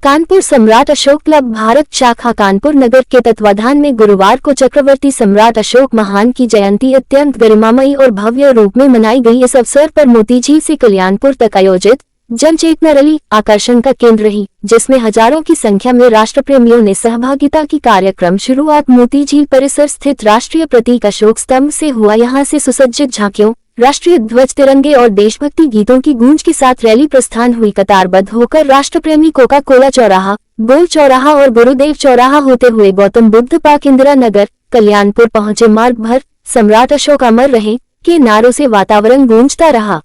कानपुर सम्राट अशोक क्लब भारत शाखा कानपुर नगर के तत्वाधान में गुरुवार को चक्रवर्ती सम्राट अशोक महान की जयंती अत्यंत गरिमामयी और भव्य रूप में मनाई गई। इस अवसर पर मोतीझील से कल्याणपुर तक आयोजित जन चेतना रैली आकर्षण का केंद्र रही, जिसमें हजारों की संख्या में राष्ट्र प्रेमियों ने सहभागिता की। कार्यक्रम शुरुआत मोतीझील परिसर स्थित राष्ट्रीय प्रतीक अशोक स्तंभ से हुआ। यहां से सुसज्जित झांकियों, राष्ट्रीय ध्वज, तिरंगे और देशभक्ति गीतों की गूंज के साथ रैली प्रस्थान हुई। कतारबद्ध होकर राष्ट्रप्रेमी कोका कोला चौराहा, गोल चौराहा और गुरुदेव चौराहा होते हुए गौतम बुद्ध पार्क, इंदिरा नगर, कल्याणपुर पहुंचे। मार्ग भर सम्राट अशोक अमर रहे के नारों से वातावरण गूंजता रहा।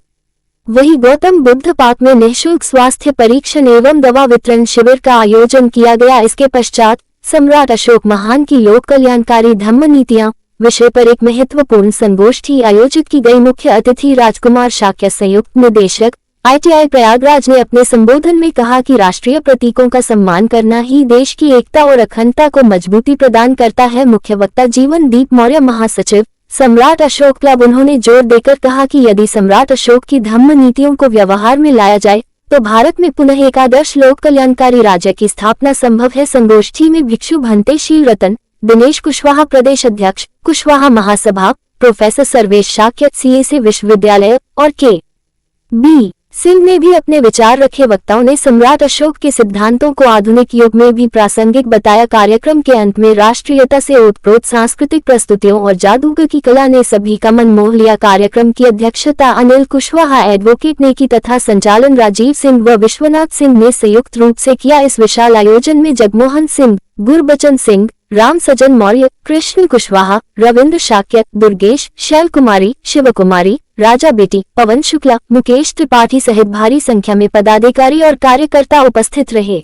वहीं गौतम बुद्ध पार्क में निःशुल्क स्वास्थ्य परीक्षण एवं दवा वितरण शिविर का आयोजन किया गया। इसके पश्चात सम्राट अशोक महान की लोक कल्याणकारी धम्म नीतियां विषय पर एक महत्वपूर्ण संगोष्ठी आयोजित की गई। मुख्य अतिथि राजकुमार शाक्य, संयुक्त निदेशक ITI प्रयागराज, ने अपने संबोधन में कहा कि राष्ट्रीय प्रतीकों का सम्मान करना ही देश की एकता और अखंडता को मजबूती प्रदान करता है। मुख्य वक्ता जीवनदीप मौर्य, महासचिव सम्राट अशोक क्लब, उन्होंने जोर देकर कहा कि यदि सम्राट अशोक की धम्म नीतियों को व्यवहार में लाया जाए तो भारत में पुनः एक आदर्श लोक कल्याणकारी राज्य की स्थापना संभव है। संगोष्ठी में भिक्षु भंते शील रतन, दिनेश कुशवाहा प्रदेश अध्यक्ष, कुशवाहा महासभा, प्रोफेसर सर्वेश शाक्य, CAC विश्वविद्यालय और KB सिंह ने भी अपने विचार रखे। वक्ताओं ने सम्राट अशोक के सिद्धांतों को आधुनिक युग में भी प्रासंगिक बताया। कार्यक्रम के अंत में राष्ट्रीयता से ओतप्रोत सांस्कृतिक प्रस्तुतियों और जादूगर की कला ने सभी का मन मोह लिया। कार्यक्रम की अध्यक्षता अनिल कुशवाहा, एडवोकेट ने की तथा संचालन राजीव सिंह व विश्वनाथ सिंह ने संयुक्त रूप से किया। इस विशाल आयोजन में जगमोहन सिंह, गुरबचन सिंह, राम सजन मौर्य, कृष्ण कुशवाहा, रविंद्र शाक्य, दुर्गेश, शैल कुमारी, शिव कुमारी, राजा बेटी, पवन शुक्ला, मुकेश त्रिपाठी सहित भारी संख्या में पदाधिकारी और कार्यकर्ता उपस्थित रहे।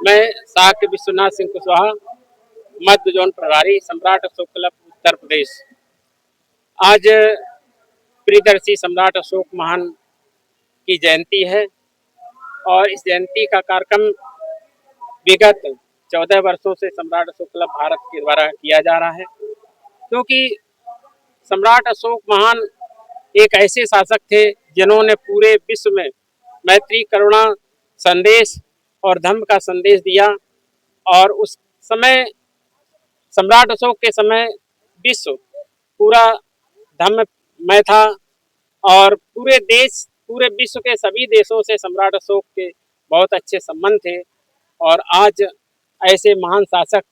मैं शाक्य विश्वनाथ सिंह कुशवाहा, मध्य जोन प्रभारी, सम्राट अशोक क्लब, उत्तर प्रदेश। आज प्रियदर्शी सम्राट अशोक महान की जयंती है और इस जयंती का कार्यक्रम विगत 14 वर्षों से सम्राट अशोक क्लब भारत के द्वारा किया जा रहा है, क्योंकि सम्राट अशोक महान एक ऐसे शासक थे जिन्होंने पूरे विश्व में मैत्री, करुणा संदेश और धर्म का संदेश दिया। और उस समय सम्राट अशोक के समय विश्व पूरा धर्ममय था और पूरे विश्व के सभी देशों से सम्राट अशोक के बहुत अच्छे संबंध थे। और आज ऐसे महान शासक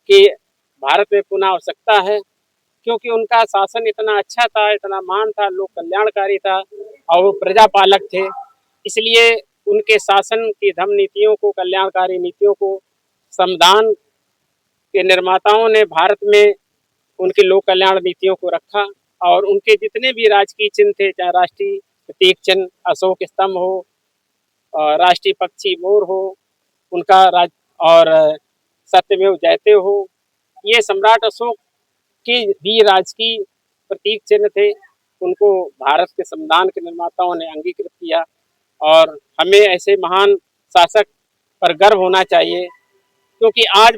की भारत में पुनः आवश्यकता है, क्योंकि उनका शासन इतना अच्छा था, इतना महान था, लोक कल्याणकारी था और वो प्रजापालक थे। इसलिए उनके शासन की धर्म नीतियों को, कल्याणकारी नीतियों को संविधान के निर्माताओं ने भारत में उनकी लोक कल्याण नीतियों को रखा। और उनके जितने भी राजकीय चिन्ह थे, चाहे राष्ट्रीय प्रतीक चिन्ह अशोक स्तंभ हो, राष्ट्रीय पक्षी मोर हो, उनका और सत्यमेव जयते हो, ये सम्राट अशोक के भी राजकीय प्रतीक चिन्ह थे। उनको भारत के संविधान के निर्माताओं ने अंगीकृत किया और हमें ऐसे महान शासक पर गर्व होना चाहिए, क्योंकि आज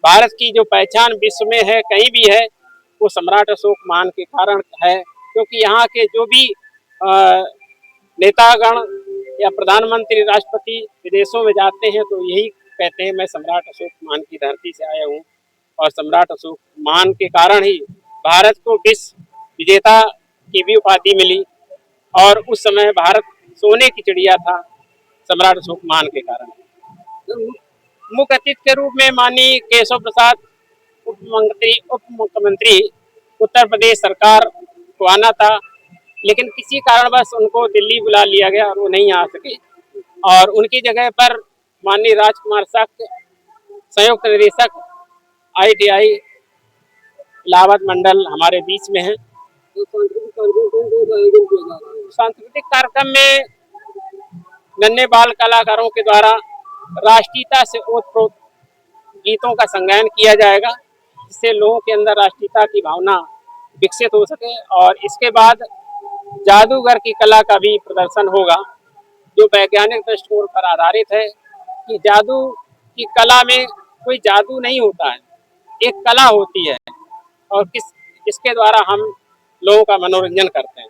भारत की जो पहचान विश्व में है, कहीं भी है, वो सम्राट अशोक महान के कारण है। क्योंकि यहाँ के जो भी नेतागण या प्रधानमंत्री, राष्ट्रपति विदेशों में जाते हैं तो यही कहते हैं, मैं सम्राट अशोक महान की धरती से आया हूँ। और सम्राट अशोक महान के कारण ही भारत को विश्व विजेता की भी उपाधि मिली और उस समय भारत सोने की चिड़िया था, सम्राट अशोक महान के कारण। मुख्य अतिथि के रूप में माननीय केशव प्रसाद, उप मुख्यमंत्री उत्तर प्रदेश सरकार को आना था, लेकिन किसी कारणवश उनको दिल्ली बुला लिया गया और वो नहीं आ सके। और उनकी जगह पर माननीय राजकुमार शाक्य, संयुक्त निदेशक ITI इलाहाबाद मंडल, हमारे बीच में है। सांस्कृतिक कार्यक्रम में नन्हे बाल कलाकारों के द्वारा राष्ट्रीयता से ओतप्रोत गीतों का संगायन किया जाएगा, जिससे लोगों के अंदर राष्ट्रीयता की भावना विकसित हो सके। और इसके बाद जादूगर की कला का भी प्रदर्शन होगा, जो वैज्ञानिक दृष्टिकोण पर आधारित है कि जादू की कला में कोई जादू नहीं होता है, एक कला होती है और इसके द्वारा हम लोगों का मनोरंजन करते हैं।